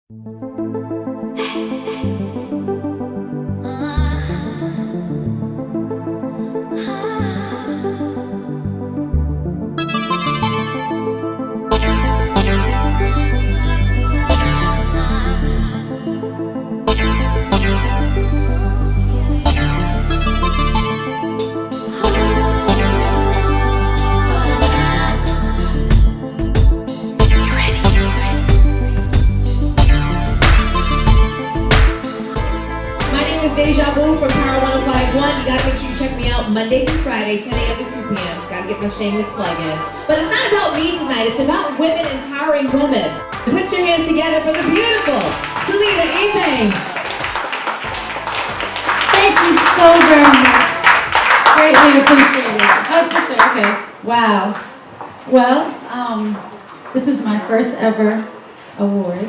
From Power 105.1. You gotta make sure you check me out Monday through Friday, 10 a.m. to 2 p.m. Gotta get my shameless plug in. But it's not about me tonight, it's about women empowering women. Put your hands together for the beautiful Selita Ebanks. Thank you so very much. Greatly appreciate it. Oh, sister, okay. Wow. Well, this is my first ever award.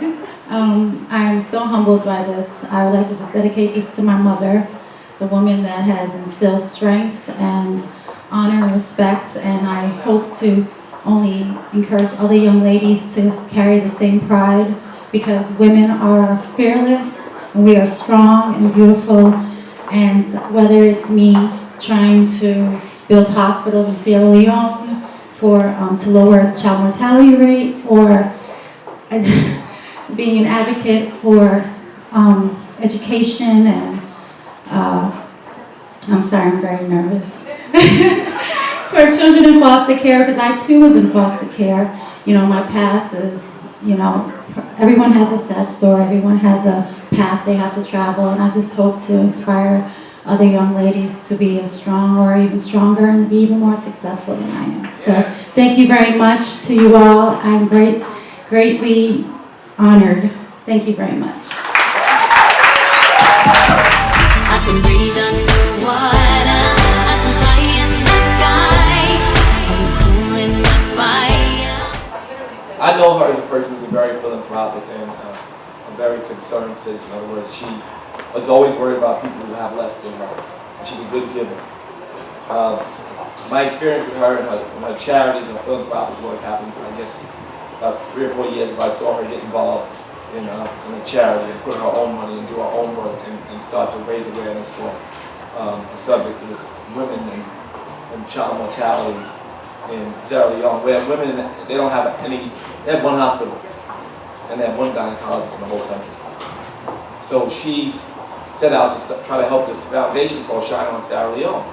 I'm so humbled by this. I would like to just dedicate this to my mother, the woman that has instilled strength and honor and respect, and I hope to only encourage other young ladies to carry the same pride, because women are fearless and we are strong and beautiful. And whether it's me trying to build hospitals in Sierra Leone to lower the child mortality rate, or being an advocate for education and I'm sorry, I'm very nervous. For children in foster care, because I too was in foster care. You know, my past is, everyone has a sad story, everyone has a path they have to travel, and I just hope to inspire other young ladies to be as strong or even stronger and be even more successful than I am. So thank you very much to you all. I'm greatly honored. Thank you very much. I can breathe underwater, I can fly in the sky, I'm cool in the fire. I know her as a person who's very philanthropic and a very concerned citizen. In other words, she was always worried about people who have less than her. She's a good giver. My experience with her and her charities and her philanthropic work happened, I guess, about 3 or 4 years ago. I saw her get involved in a charity and put her own money and do her own work and start to raise awareness for the subject of women and child mortality in Sierra Leone, where women, they don't have any, they have one hospital and they have one gynecologist in the whole country. So she set out to try to help this foundation called Shine on Sierra Leone.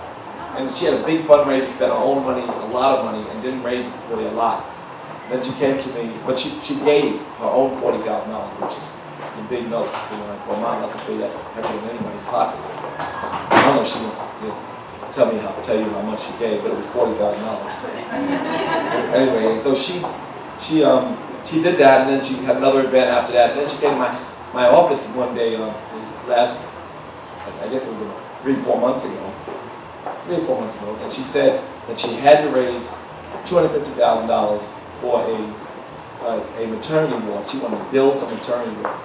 And she had a big fundraiser, spent her own money, a lot of money, and didn't raise really a lot. Then she came to me, but she gave her own $40,000, which is a big note. Like, well, Mom, I can pay that heavier than anybody's pocket. I don't know if she can tell you how much she gave, but it was $40,000. Anyway, so she did that, and then she had another event after that. And then she came to my office one day, I guess it was 3 or 4 months ago. 3 or 4 months ago, and she said that she had to raise $250,000 for a maternity ward. She wanted to build a maternity ward.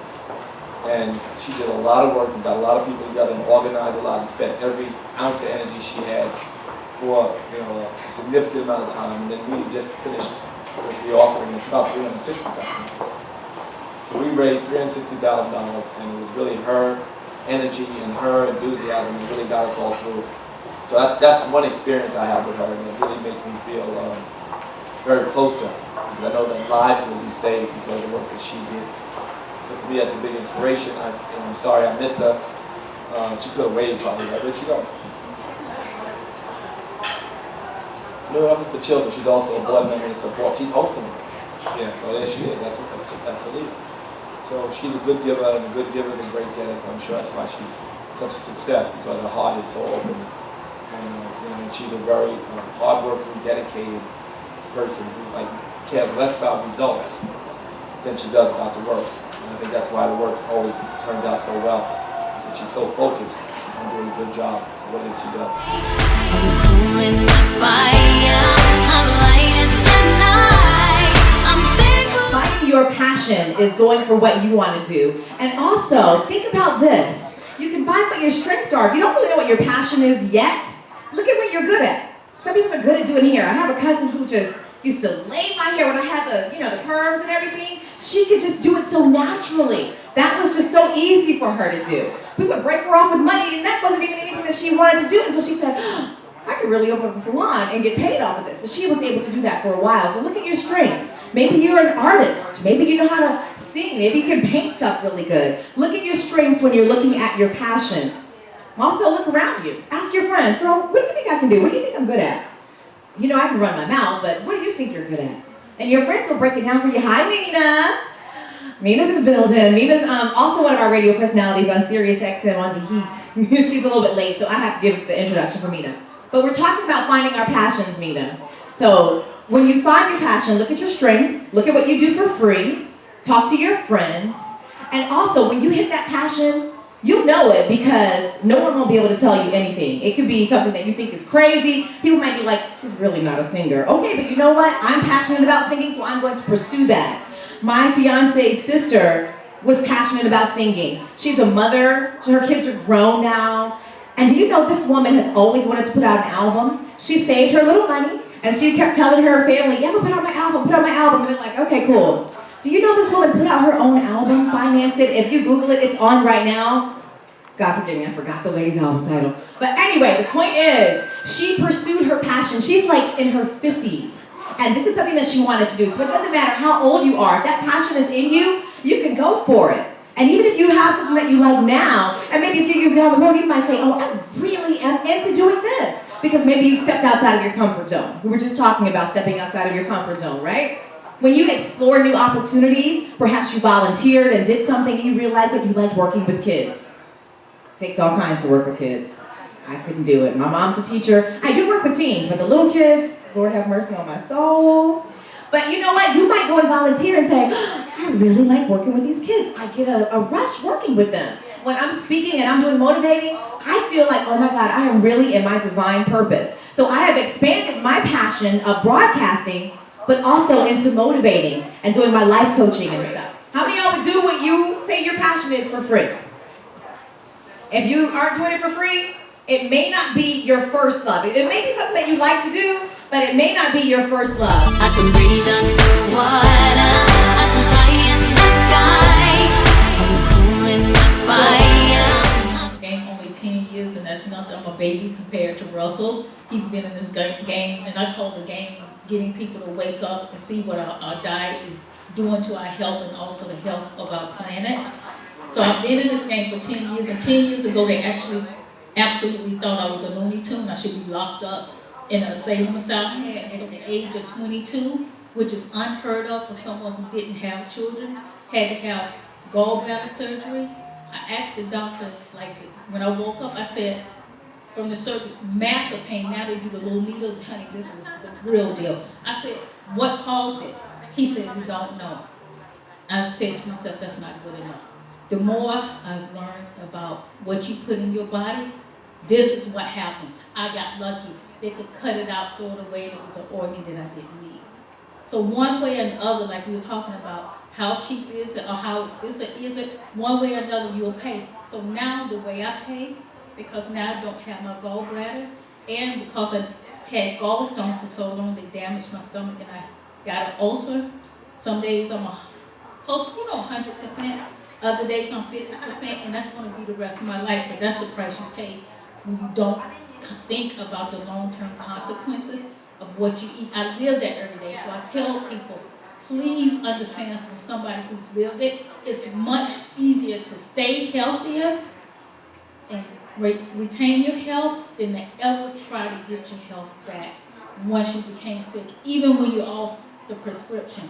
And she did a lot of work and got a lot of people together and organized a lot and spent every ounce of energy she had for a significant amount of time. And then we just finished with the offering. It's about $360,000. So we raised $360,000, and it was really her energy and her enthusiasm that really got us all through. So that's one experience I have with her, and it really makes me feel very close to her. Because I know that lives will be saved because of the work that she did. So for me, that's a big inspiration. I'm sorry I missed her. She could have waited probably, right? Where'd she go? No, I'm for children. She's also a board member and support. She's hosting it. Yeah, so there she is. That's Selita. So she's a good giver and a great giver. I'm sure that's why she's such a success, because her heart is so open. And she's a very hard-working, dedicated person who cares less about results than she does about the work. And I think that's why the work always turns out so well, because she's so focused on doing a good job of what she does. Finding your passion is going for what you want to do. And also, think about this. You can find what your strengths are. If you don't really know what your passion is yet, look at what you're good at. Some people are good at doing hair. I have a cousin who just used to lay my hair when I had the, the perms and everything. She could just do it so naturally. That was just so easy for her to do. We would break her off with money, and that wasn't even anything that she wanted to do until she said, oh, I could really open up a salon and get paid off of this. But she was able to do that for a while. So look at your strengths. Maybe you're an artist. Maybe you know how to sing. Maybe you can paint stuff really good. Look at your strengths when you're looking at your passion. Also, look around you. Ask your friends, girl, what do you think I can do? What do you think I'm good at? I can run my mouth, but what do you think you're good at? And your friends will break it down for you. Hi, Mina. Mina's in the building. Mina's also one of our radio personalities on Sirius XM on the Heat. She's a little bit late, so I have to give the introduction for Mina. But we're talking about finding our passions, Mina. So when you find your passion, look at your strengths, look at what you do for free, talk to your friends, and also when you hit that passion, you'll know it because no one will be able to tell you anything. It could be something that you think is crazy. People might be like, she's really not a singer. Okay, but you know what? I'm passionate about singing, so I'm going to pursue that. My fiance's sister was passionate about singing. She's a mother. Her kids are grown now. And do you know this woman has always wanted to put out an album? She saved her little money, and she kept telling her family, yeah, but put out my album, put out my album. And they're like, okay, cool. Do you know this woman put out her own album, financed it? If you Google it, it's on right now. God forgive me, I forgot the lady's album title. But anyway, the point is, she pursued her passion. She's like in her 50s. And this is something that she wanted to do. So it doesn't matter how old you are. If that passion is in you, you can go for it. And even if you have something that you like now, and maybe a few years down the road, you might say, oh, I really am into doing this. Because maybe you stepped outside of your comfort zone. We were just talking about stepping outside of your comfort zone, right? When you explore new opportunities, perhaps you volunteered and did something and you realized that you liked working with kids. It takes all kinds to work with kids. I couldn't do it. My mom's a teacher. I do work with teens, but the little kids, Lord have mercy on my soul. But you know what? You might go and volunteer and say, oh, I really like working with these kids. I get a rush working with them. When I'm speaking and I'm doing motivating, I feel like, oh my God, I am really in my divine purpose. So I have expanded my passion of broadcasting, but also into motivating and doing my life coaching and stuff. How many of y'all would do what you say your passion is for free? If you aren't doing it for free, it may not be your first love. It may be something that you like to do, but it may not be your first love. I can breathe underwater, I can fly in the sky, I'm cool in the fire. Game only 10 years, and that's nothing. I'm a baby compared to Russell. He's been in this game, and I call the game getting people to wake up and see what our diet is doing to our health and also the health of our planet. So I've been in this game for 10 years, and 10 years ago they actually absolutely thought I was a Looney Tune. I should be locked up in a Salem asylum at the age of 22, which is unheard of for someone who didn't have children, had to have gallbladder surgery. I asked the doctor, like, when I woke up, I said, from the surgery, massive pain, now they do the little needle, honey, this was the real deal. I said, what caused it? He said, we don't know. I said to myself, that's not good enough. The more I've learned about what you put in your body, this is what happens. I got lucky. They could cut it out, throw it away, and it was an organ that I didn't need. So one way or another, like we were talking about, how cheap is it or how is it, one way or another you'll pay. So now the way I pay, because now I don't have my gallbladder, and because I had gallstones for so long, they damaged my stomach and I got an ulcer. Some days I'm close, 100%. Other days I'm 50%, and that's going to be the rest of my life. But that's the price you pay when you don't think about the long-term consequences of what you eat. I live that every day, so I tell people, please understand from somebody who's lived it, it's much easier to stay healthier and retain your health than to ever try to get your health back once you became sick, even when you're off the prescription.